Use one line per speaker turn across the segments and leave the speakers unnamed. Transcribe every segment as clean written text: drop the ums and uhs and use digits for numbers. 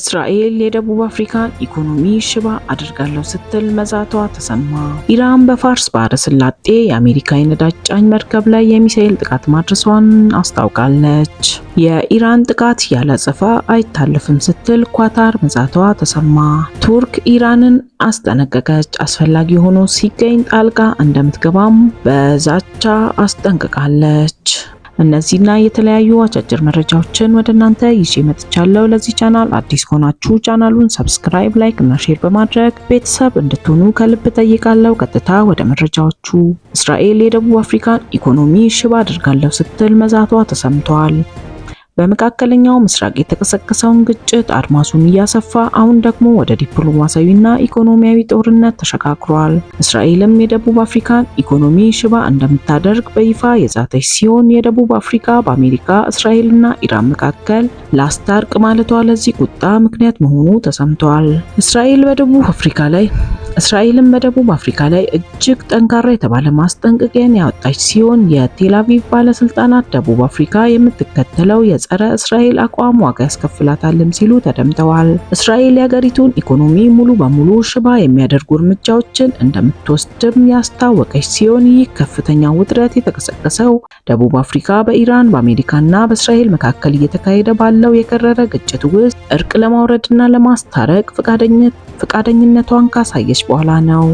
እስራኤል የደቡብ አፍሪካን ኢኮኖሚ ሽባ አድርጋለሁ ስትል መዛቷ ተሰማ። ኢራን በፋርስ ባህረ ሰላጤ የአሜሪካ የነዳጅ ጫኝ መርከብ ላይ የሚሳኤል ጥቃት ማድረሷን አስታውቃለች። የኢራን ጥቃት ያለ አጸፋ አይታለፍም ስትል ኳታር መዛቷ ተሰማ። ቱርክ ኢራንን አስጠነቀቀች። አስፈላጊ ሆኖ ሲገኝ ጣልቃ እንደምትገባም በዛቻ አስጠንቅቃለች። እነዚህና የተለያዩ አጫጭር መረጃዎችን ወደ እናንተ ይዤ መጥቻለሁ። ለዚህ ቻናል አዲስ ከሆናችሁ ቻናሉን ሰብስክራይብ፣ ላይክ እና ሼር በማድረግ ቤተሰብ እንድትሆኑ ከልብ ጠይቃለሁ። ቀጥታ ወደ መረጃዎቹ። እስራኤል የደቡብ አፍሪካን ኢኮኖሚ ሽባ አድርጋለሁ ስትል መዛቷ ተሰምቷል። በመካከለኛው ምስራቅ የተቀሰቀሰውን ግጭት አድማሱን እያሰፋ አሁን ደግሞ ወደ ዲፕሎማሲያዊና ኢኮኖሚያዊ ጦርነት ተሸጋግሯል። እስራኤልም የደቡብ አፍሪካን ኢኮኖሚ ሽባ እንደምታደርግ በይፋ የዛተች ሲሆን የደቡብ አፍሪካ በአሜሪካ እስራኤልና ኢራን መካከል ላስታርቅ ማለቷ ለዚህ ቁጣ ምክንያት መሆኑ ተሰምቷል። እስራኤልም በደቡብ አፍሪካ ላይ እጅግ ጠንካራ የተባለ ማስጠንቀቂያን ያወጣች ሲሆን የቴል አቪቭ ባለስልጣናት ደቡብ አፍሪካ የምትከተለው የጸረ እስራኤል አቋም ዋጋ ያስከፍላታልም ሲሉ ተደምጠዋል። እስራኤል የሀገሪቱን ኢኮኖሚ ሙሉ በሙሉ ሽባ የሚያደርጉ እርምጃዎችን እንደምትወስድም ያስታወቀች ሲሆን ይህ ከፍተኛ ውጥረት የተቀሰቀሰው ደቡብ አፍሪካ በኢራን በአሜሪካና በእስራኤል መካከል እየተካሄደ ባለው የከረረ ግጭት ውስጥ እርቅ ለማውረድና ለማስታረቅ ፈቃደኝነቷን ካሳየች በኋላ ነው።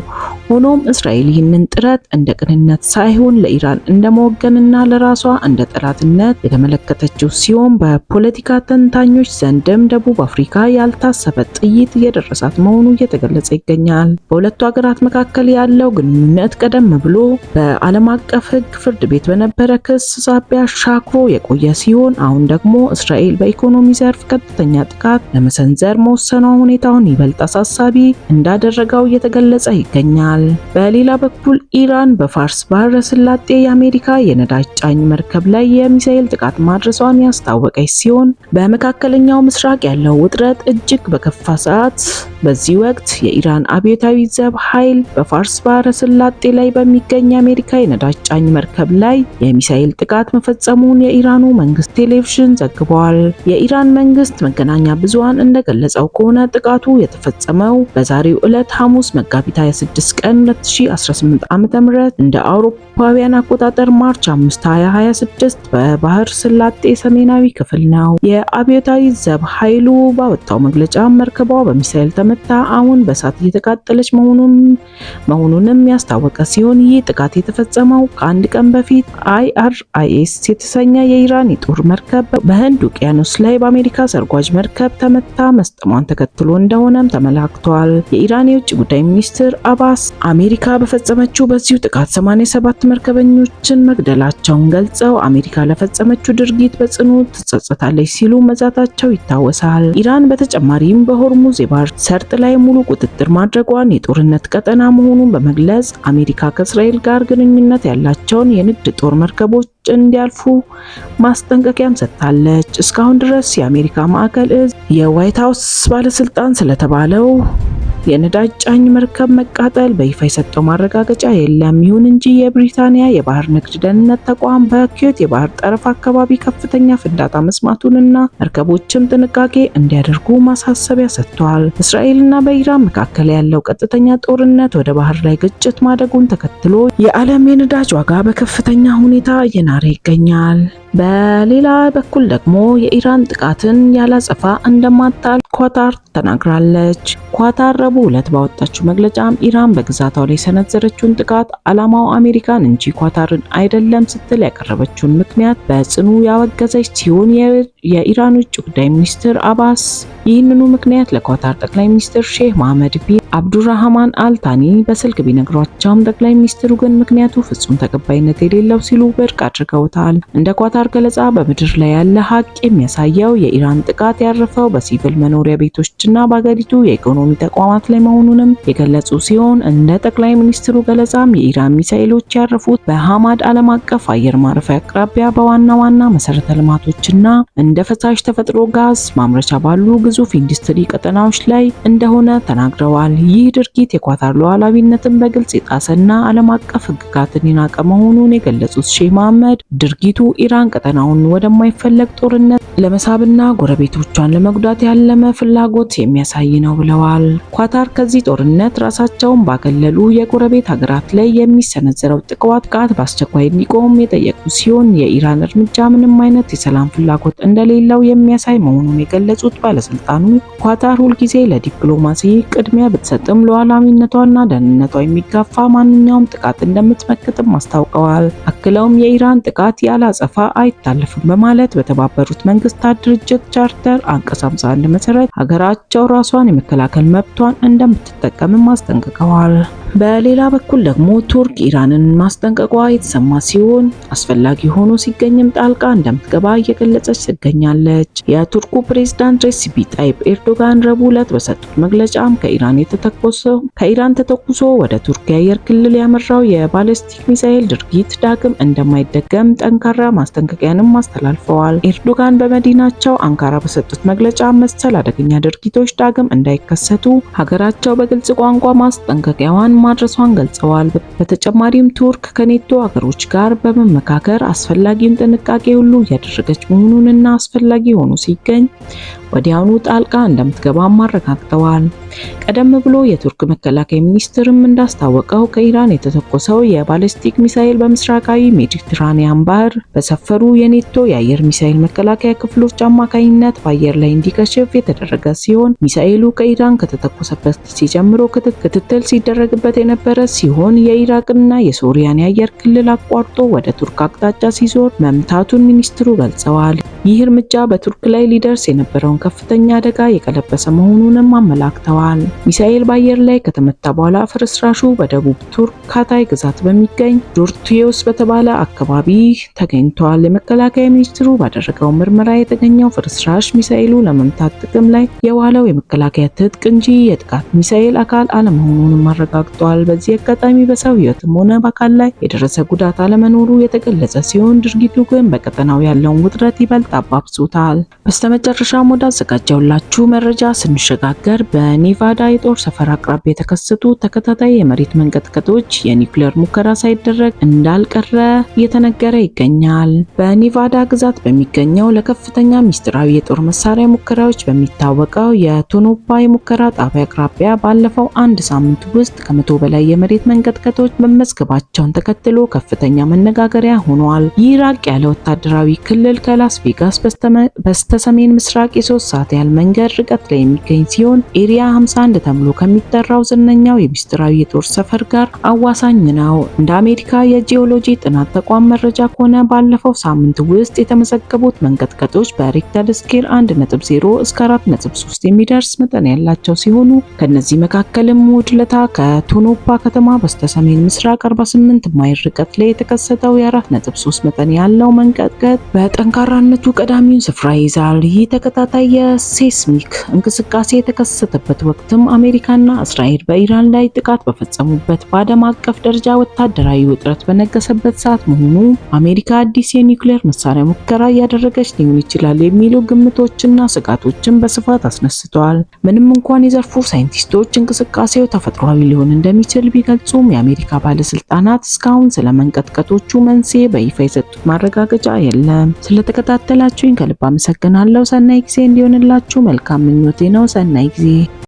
ሆኖም እስራኤል ይህንን ጥረት እንደ ቅንነት ሳይሆን ለኢራን እንደመወገንና ለራሷ እንደ ጠላትነት የተመለከተችው ሲሆን በፖለቲካ ተንታኞች ዘንድም ደቡብ አፍሪካ ያልታሰበ ጥይት እየደረሳት መሆኑ እየተገለጸ ይገኛል። በሁለቱ ሀገራት መካከል ያለው ግንኙነት ቀደም ብሎ በዓለም አቀፍ ሕግ ፍርድ ቤት በነበረ ክስ ሳቢያ ሻክሮ የቆየ ሲሆን አሁን ደግሞ እስራኤል በኢኮኖሚ ዘርፍ ቀጥተኛ ጥቃት ለመሰንዘር መወሰኗ ሁኔታውን ይበልጥ አሳሳቢ እንዳደረገው እየተገለጸ ይገኛል። በሌላ በኩል ኢራን በፋርስ ባህረ ሰላጤ የአሜሪካ የነዳጅ ጫኝ መርከብ ላይ የሚሳኤል ጥቃት ማድረሷን ያስታወቀች ሲሆን በመካከለኛው ምስራቅ ያለው ውጥረት እጅግ በከፋ ሰዓት በዚህ ወቅት የኢራን አብዮታዊ ዘብ ኃይል በፋርስ ባህረ ሰላጤ ላይ በሚገኝ የአሜሪካ የነዳጅ ጫኝ መርከብ ላይ የሚሳኤል ጥቃት መፈጸሙን የኢራኑ መንግስት ቴሌቪዥን ዘግቧል። የኢራን መንግስት መገናኛ ብዙሃን እንደገለጸው ከሆነ ጥቃቱ የተፈጸመው በዛሬው ዕለት ሐሙስ መጋቢት 26 ቀን 2018 ዓ.ም እንደ አውሮፓውያን አቆጣጠር ማርች 5 2026 በባህር ሰላጤ ሰሜናዊ ክፍል ነው። የአብዮታዊ ዘብ ኃይሉ ባወጣው መግለጫ መርከቧ በሚሳኤል ተመታ አሁን በእሳት እየተቃጠለች መሆኑንም ያስታወቀ ሲሆን ይህ ጥቃት የተፈጸመው ከአንድ ቀን በፊት IRIS የተሰኘ የኢራን የጦር መርከብ በህንድ ውቅያኖስ ላይ በአሜሪካ ሰርጓጅ መርከብ ተመታ መስጠሟን ተከትሎ እንደሆነም ተመላክቷል። የኢራን የውጭ ጉዳይ ሚኒስትር አባስ አሜሪካ በፈጸመችው በዚሁ ጥቃት 87 መርከበኞችን መግደላቸውን ገልጸው አሜሪካ ለፈጸመችው ድርጊት በጽኑ ትጸጸታለች ሲሉ መዛታቸው ይታወሳል። ኢራን በተጨማሪም በሆርሙዝ የባህር ሰርጥ ላይ ሙሉ ቁጥጥር ማድረጓን የጦርነት ቀጠና መሆኑን በመግለጽ አሜሪካ ከእስራኤል ጋር ግንኙነት ያላቸውን የንግድ ጦር መርከቦች እንዲያልፉ ማስጠንቀቂያም ሰጥታለች። እስካሁን ድረስ የአሜሪካ ማዕከል እዝ የዋይት ሃውስ ባለስልጣን ስለተባለው የነዳጅ ጫኝ መርከብ መቃጠል በይፋ የሰጠው ማረጋገጫ የለም። ይሁን እንጂ የብሪታንያ የባህር ንግድ ደህንነት ተቋም በኪዮት የባህር ጠረፍ አካባቢ ከፍተኛ ፍንዳታ መስማቱንና መርከቦችም ጥንቃቄ እንዲያደርጉ ማሳሰቢያ ሰጥቷል። እስራኤልና በኢራን መካከል ያለው ቀጥተኛ ጦርነት ወደ ባህር ላይ ግጭት ማደጉን ተከትሎ የዓለም የነዳጅ ዋጋ በከፍተኛ ሁኔታ እየናረ ይገኛል። በሌላ በኩል ደግሞ የኢራን ጥቃትን ያላጸፋ እንደማታል ኳታር ተናግራለች። ኳታር ረቡዕ ዕለት ባወጣችው መግለጫም ኢራን በግዛቷ ላይ የሰነዘረችውን ጥቃት ዓላማው አሜሪካን እንጂ ኳታርን አይደለም ስትል ያቀረበችውን ምክንያት በጽኑ ያወገዘች ሲሆን የኢራን ውጭ ጉዳይ ሚኒስትር አባስ ይህንኑ ምክንያት ለኳታር ጠቅላይ ሚኒስትር ሼህ መሐመድ ቢን አብዱራህማን አልታኒ በስልክ ቢነግሯቸውም ጠቅላይ ሚኒስትሩ ግን ምክንያቱ ፍጹም ተቀባይነት የሌለው ሲሉ ውድቅ አድርገውታል። እንደ ኳታር ገለጻ በምድር ላይ ያለ ሀቅ የሚያሳየው የኢራን ጥቃት ያረፈው በሲቪል መኖሪያ ቤቶችና በአገሪቱ የኢኮኖሚ ተቋማት ላይ መሆኑንም የገለጹ ሲሆን እንደ ጠቅላይ ሚኒስትሩ ገለጻም የኢራን ሚሳኤሎች ያረፉት በሐማድ ዓለም አቀፍ አየር ማረፊያ አቅራቢያ በዋና ዋና መሰረተ ልማቶችና እንደ ፈሳሽ ተፈጥሮ ጋዝ ማምረቻ ባሉ ግዙፍ ኢንዱስትሪ ቀጠናዎች ላይ እንደሆነ ተናግረዋል። ይህ ድርጊት የኳታር ሉዓላዊነትን በግልጽ የጣሰና ዓለም አቀፍ ሕግጋትን የናቀ መሆኑን የገለጹት ሼህ መሐመድ ድርጊቱ ኢራን ቀጠናውን ወደማይፈለግ ጦርነት ለመሳብና ጎረቤቶቿን ለመጉዳት ያለመ ፍላጎት የሚያሳይ ነው ብለዋል። ኳታር ከዚህ ጦርነት ራሳቸውን ባገለሉ የጎረቤት ሀገራት ላይ የሚሰነዘረው ጥቃት በአስቸኳይ እንዲቆም የጠየቁ ሲሆን የኢራን እርምጃ ምንም አይነት የሰላም ፍላጎት እንደሌለው የሚያሳይ መሆኑን የገለጹት ባለስልጣኑ ኳታር ሁልጊዜ ለዲፕሎማሲ ቅድሚያ ብትሰጥም ሉዓላዊነቷና ደህንነቷ የሚጋፋ ማንኛውም ጥቃት እንደምትመክትም አስታውቀዋል። አክለውም የኢራን ጥቃት ያለ አጸፋ አይታለፍም በማለት በተባበሩት መንግስታት ድርጅት ቻርተር አንቀጽ 51 መሰረት ሀገራቸው ራሷን የመከላከል መብቷን እንደምትጠቀምም አስጠንቅቀዋል። በሌላ በኩል ደግሞ ቱርክ ኢራንን ማስጠንቀቋ የተሰማ ሲሆን አስፈላጊ ሆኖ ሲገኝም ጣልቃ እንደምትገባ እየገለጸች ትገኛለች። የቱርኩ ፕሬዝዳንት ሬሲፒ ጣይብ ኤርዶጋን ረቡዕ ዕለት በሰጡት መግለጫም ከኢራን ተተኩሶ ወደ ቱርክ የአየር ክልል ያመራው የባሊስቲክ ሚሳኤል ድርጊት ዳግም እንደማይደገም ጠንካራ ማስጠንቀቂያንም አስተላልፈዋል። ኤርዶጋን በመዲናቸው አንካራ በሰጡት መግለጫ መሰል አደገኛ ድርጊቶች ዳግም እንዳይከሰቱ ሀገራቸው በግልጽ ቋንቋ ማስጠንቀቂያዋን ማድረሷን ገልጸዋል። በተጨማሪም ቱርክ ከኔቶ ሀገሮች ጋር በመመካከር አስፈላጊውን ጥንቃቄ ሁሉ እያደረገች መሆኑንና አስፈላጊ ሆኖ ሲገኝ ወዲያውኑ ጣልቃ እንደምትገባም አረጋግጠዋል። ቀደም ብሎ የቱርክ መከላከያ ሚኒስትርም እንዳስታወቀው ከኢራን የተተኮሰው የባሊስቲክ ሚሳኤል በምስራቃዊ ሜዲትራኒያን ባህር በሰፈሩ የኔቶ የአየር ሚሳኤል መከላከያ ክፍሎች አማካኝነት በአየር ላይ እንዲከሽፍ የተደረገ ሲሆን ሚሳኤሉ ከኢራን ከተተኮሰበት ጊዜ ጀምሮ ክትትል ሲደረግበት የነበረ ሲሆን የኢራቅና የሶሪያን የአየር ክልል አቋርጦ ወደ ቱርክ አቅጣጫ ሲዞር መምታቱን ሚኒስትሩ ገልጸዋል። ይህ እርምጃ በቱርክ ላይ ሊደርስ የነበረውን ከፍተኛ አደጋ የቀለበሰ መሆኑንም አመላክተዋል። ሚሳኤል በአየር ላይ ከተመታ በኋላ ፍርስራሹ በደቡብ ቱርክ ካታይ ግዛት በሚገኝ ዶርቲዮስ በተባለ አካባቢ ተገኝቷል። የመከላከያ ሚኒስትሩ ባደረገው ምርመራ የተገኘው ፍርስራሽ ሚሳኤሉ ለመምታት ጥቅም ላይ የዋለው የመከላከያ ትጥቅ እንጂ የጥቃት ሚሳኤል አካል አለመሆኑንም አረጋግጧል። በዚህ አጋጣሚ በሰው ሕይወትም ሆነ በአካል ላይ የደረሰ ጉዳት አለመኖሩ የተገለጸ ሲሆን ድርጊቱ ግን በቀጠናው ያለውን ውጥረት ይበልጥ አባብሶታል። በስተመጨረሻም ወደ አዘጋጀውላችሁ መረጃ ስንሸጋገር በኔቫዳ የጦር ሰፈር አቅራቢያ የተከሰቱ ተከታታይ የመሬት መንቀጥቀጦች የኒውክሌር ሙከራ ሳይደረግ እንዳልቀረ እየተነገረ ይገኛል። በኔቫዳ ግዛት በሚገኘው ለከፍተኛ ሚስጥራዊ የጦር መሳሪያ ሙከራዎች በሚታወቀው የቶኖፓ የሙከራ ጣቢያ አቅራቢያ ባለፈው አንድ ሳምንት ውስጥ ከመቶ በላይ የመሬት መንቀጥቀጦች መመዝገባቸውን ተከትሎ ከፍተኛ መነጋገሪያ ሆኗል። ይህ ራቅ ያለ ወታደራዊ ክልል ከላስ ቬጋስ በስተሰሜን ምስራቅ የ3 ሰዓት ያህል መንገድ ርቀት ላይ የሚገኝ ሲሆን ኤሪያ 51 ተብሎ ከሚጠራው ዝነኛው የሚስጥራዊ የጦር ሰፈር ጋር አዋሳኝ ነው። እንደ አሜሪካ የጂኦሎጂ ጥናት ተቋም መረጃ ከሆነ ባለፈው ሳምንት ውስጥ የተመዘገቡት መንቀጥቀጦች በሬክተር ስኬል 1.0 እስከ 4.3 የሚደርስ መጠን ያላቸው ሲሆኑ ከነዚህ መካከልም እሁድ ዕለት ከቶኖፓ ከተማ በስተሰሜን ምስራቅ 48 ማይል ርቀት ላይ የተከሰተው የ4.3 መጠን ያለው መንቀጥቀጥ በጠንካራነቱ ቀዳሚውን ስፍራ ይይዛል። ይህ ተከታታይ የሴስሚክ እንቅስቃሴ የተከሰተበት ወቅትም አሜሪካና እስራኤል በኢራን ላይ ጥቃት በፈጸሙበት በዓለም አቀፍ ደረጃ ወታደራዊ ውጥረት በነገሰበት ሰዓት መሆኑ አሜሪካ አዲስ የኒውክሌር መሳሪያ ሙከራ እያደረገች ሊሆን ይችላል የሚሉ ግምቶችና ስጋቶችን በስፋት አስነስተዋል። ምንም እንኳን የዘርፉ ሳይንቲስቶች እንቅስቃሴው ተፈጥሯዊ ሊሆን እንደሚችል ቢገልጹም የአሜሪካ ባለስልጣናት እስካሁን ስለ መንቀጥቀጦቹ መንስኤ በይፋ የሰጡት ማረጋገጫ የለም። ስለተከታተላችሁኝ ከልብ አመሰግናለሁ። ሰናይ ጊዜ እንዲሆንላችሁ መልካም ምኞቴ ነው። ሰናይ ጊዜ